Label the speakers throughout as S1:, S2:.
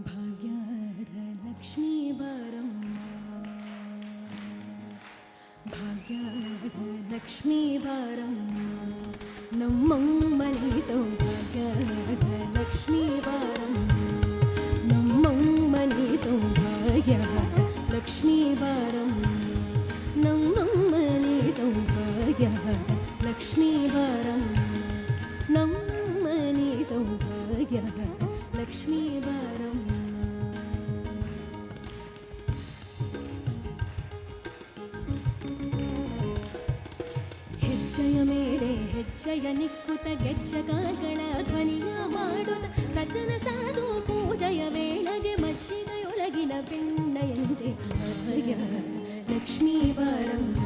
S1: ಭಾಗ್ಯದ ಲಕ್ಷ್ಮೀ ಬಾರಮ್ಮ, ಭಾಗ್ಯದ ಲಕ್ಷ್ಮೀ ಬಾರಮ್ಮ, ನಮ್ಮಮ್ಮನೆ ಸೌಭಾಗ್ಯದ ಲಕ್ಷ್ಮೀ ಬಾರಮ್ಮ, ನಮ್ಮಮ್ಮನೆ ಸೌಭಾಗ್ಯದ ಲಕ್ಷ್ಮೀ ಬಾರಮ್ಮ, ನಮ್ಮಮ್ಮನೆ ಸೌಭಾಗ್ಯದ ಲಕ್ಷ್ಮೀ ಬಾರಮ್ಮ, ನಮ್ಮಮ್ಮನೆ ಸೌಭಾಗ್ಯದ ಲಕ್ಷ್ಮೀ ಬಾರಮ್ಮ. ಹೆಜ್ಜೆಯ ಮೇಲೆ ಹೆಜ್ಜೆಯ ನಿಕ್ಕುತ ಗೆಜ್ಜೆಗಳ ಧ್ವನಿಯ ಮಾಡುತ್ತ ಸಜ್ಜನ ಸಾಧು ಪೂಜೆಯ ವೇಳೆಗೆ ಮಜ್ಜಿಗೆಯೊಳಗಿನ ಬೆಣ್ಣೆಯಂತೆ ಭಾಗ್ಯ ಲಕ್ಷ್ಮೀ ಬಾರಮ್ಮ.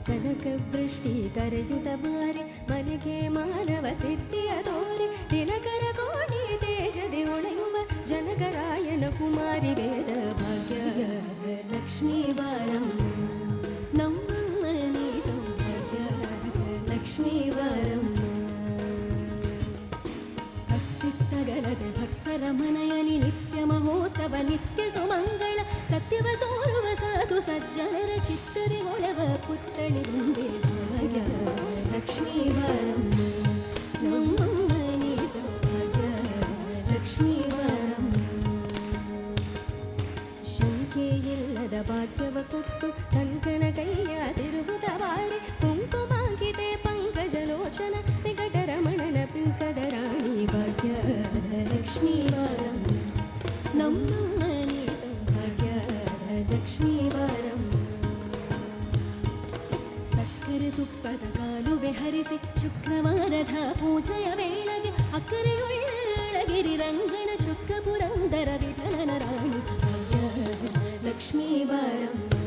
S1: ಕನಕ ವೃಷ್ಟಿ ಕರೆಯುತ ಬಾರಿ ಮನೆಗೆ ಮಾನವ ಸಿದ್ಧಿಯ ತೋರಿ ದಿನಕರ ಕೋಟಿ ತೇಜದಿ ಹೊಳೆಯುವ ಜನಕರಾಯನ ಕುಮಾರಿ ವೇದ ಭಾಗ್ಯ ಲಕ್ಷ್ಮೀ ಬಾರಮ್ಮ, ನಮ್ಮನೆ ಸೌಭಾಗ್ಯ ಲಕ್ಷ್ಮೀ ಬಾರಮ್ಮ. ಭಕ್ತಿತ್ತಗಲದೆ ಭಕ್ತರ ಮನೆಯಲ್ಲಿ ನಿತ್ಯ ಮಹೋತ್ಸವ ನಿತ್ಯ ಸುಮಂಗಳ ಸತ್ಯವ ತೋರುವ ಸಾಧು ಸಜ್ಜನರ ಚಿತ್ತರಿ ಒಳವ ಪುತ್ಥಳಿ ಮುಂದೆ ಭಾಗ್ಯ ಲಕ್ಷ್ಮೀ ಬಾರಮ್ಮ, ನಮ್ಮಮ್ಮನೆ ಸೌಭಾಗ್ಯ ಲಕ್ಷ್ಮೀ ಬಾರಮ್ಮ. ಶಂಕೆಯಿಲ್ಲದ ಭಾಗ್ಯವ ಕೊಟ್ಟು ಕಂಕಣ ಕೈಯಾದಿರುವುದ ಬಾರಿ ಕುಂಕುಮಾಂಕಿತೆ ಪಂಕಜಲೋಚನ ವಿಕಟರಮಣನ ಪಿಂಕದ ರಾಣಿ ಭಾಗ್ಯ ಲಕ್ಷ್ಮೀ ಬಾರಮ್ಮ, ನಮ್ಮಮ್ಮನೆ ಸೌಭಾಗ್ಯ ಲಕ್ಷ್ಮೀ ಬಾರಮ್ಮ. ಸಕ್ಕರೆ ತುಪ್ಪದ ಕಾಲುವೆ ಹರಿಸಿ ಶುಕ್ರವಾರದ ಪೂಜೆಯ ವೇಳೆಗೆ ಅಕ್ಕರೆಯೊಳಗಿರಿ ರಂಗನ ಚುಕ್ಕ ಪುರಂದರ ವಿಠಲನ ರಾಣಿ ಭಾಗ್ಯ ಲಕ್ಷ್ಮೀ ಬಾರಮ್ಮ,